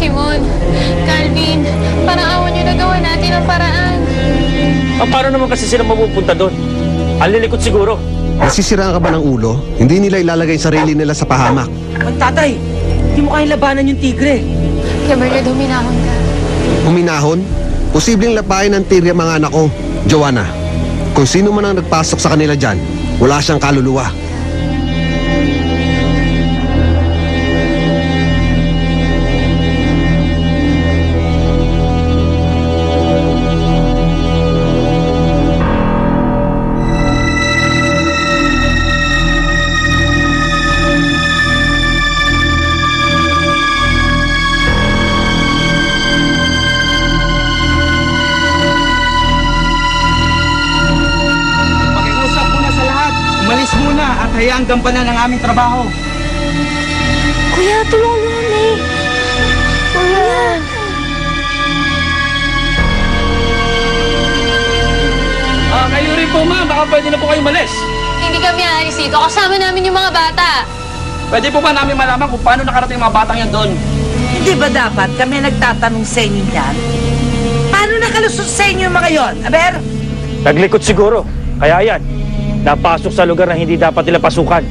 Simon, Calvin, parang awan niyo na gawa natin ang paraan. Paano naman kasi sila mapupunta doon? Ang lilikot siguro. Nasisiraan ka ba ng ulo? Hindi nila ilalagay sarili nila sa pahamak. Tatay, hindi mo kayang labanan yung tigre. Kaya Bernard, huminahon ka. Huminahon? Posibleng lapain ng tigre mga anak ko. Joanna, kung sino man ang nagpasok sa kanila dyan, wala siyang kaluluwa. Hayaan gampanan ng aming trabaho. Kuya, tulungan mo kami. Kuya. Kayo rin po, ma'am. Baka pwede na po kayo malis. Hindi kami aalis dito. Kasama namin yung mga bata. Pwede po ba namin malaman kung paano nakarating mga batang yan doon? Hindi ba dapat kami nagtatanong sa inyo yan? Paano nakalusot sa inyo yung mga yon, Aber? Naglikot siguro. Kaya yan, napasok sa lugar na hindi dapat nila pasukan.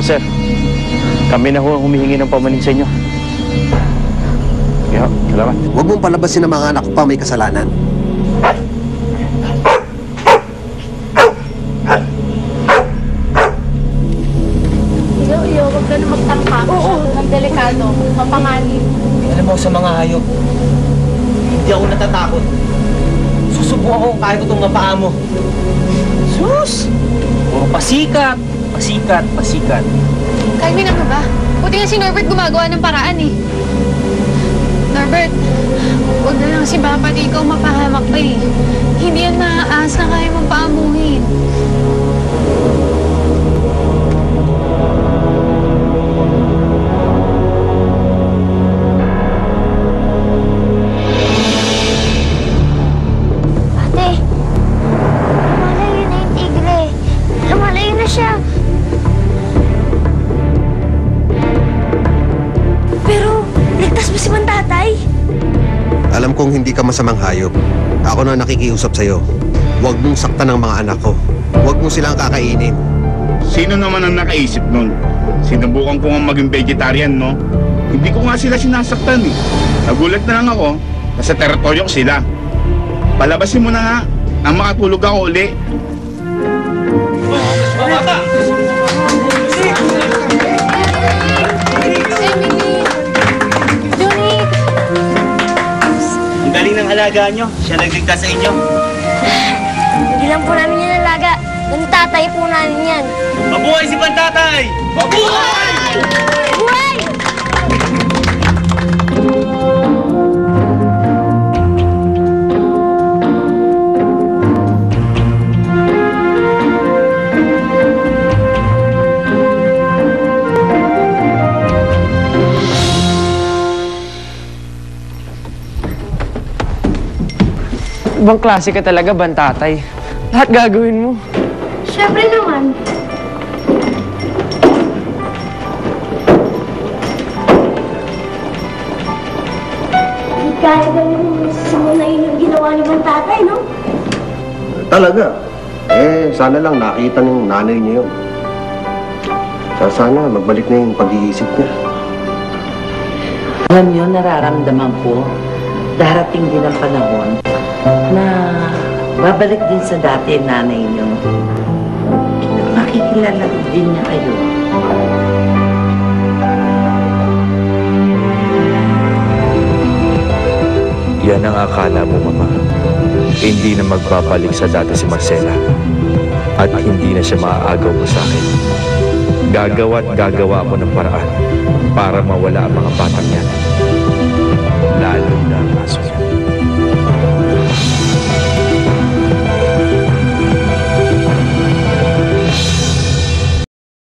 Sir, kami na humihingi ng pamanin sa inyo. Kaya, salamat. Huwag mong palabasin ang mga anak ko pa may kasalanan. Iyo, huwag ka na magtangka. Oo. Ang delikado. Mapanganib. Alam mo, sa mga hayop, hindi ako natatakot. Susubukan ko kung kaya ko itong mapaa mo. Sus! Puro pasikat, pasikat, pasikat. Calvin, ano ba? Buti nga si Norbert gumagawa ng paraan eh. Norbert, huwag na lang si Papa di ikaw mapahamak pa eh. Hindi yan maaas na kaya mong paamuhin. Alam kong hindi ka masamang hayop. Ako na nakikiusap sa'yo. Huwag mong saktan ang mga anak ko. Huwag mo silang kakainin. Sino naman ang nakaisip nun? Sinubukan ko nga maging vegetarian, no? Hindi ko nga sila sinasaktan eh. Nagulat na lang ako na sa teritoryo ko sila. Palabasin mo na nga ang makatulog ako uli. Galing ng alaga nyo. Siya nagligtas sa inyo. Hindi lang po namin yan alaga. Ng tatay po namin yan. Mabuhay si Pantatay! Mabuhay! Buhay! Ibang klase ka talaga, Bantatay. Lahat gagawin mo. Siyempre naman. Hindi kaya gawin mo simunain yung ginawa ni Bantatay, no? Talaga? Sana lang nakita ng nanay niya yun. Sana magbalik na yung pag-iisip niya. Alam niyo, nararamdaman ko, darating din ang panahon na babalik din sa dati nanay niyo. Makikilala din niya kayo. Yan ang akala mo, Mama. Hindi na magbabalik sa dati si Marcela. At hindi na siya maaagaw mo sa akin. Gagawa at gagawa ako ng paraan para mawala ang mga batang yan.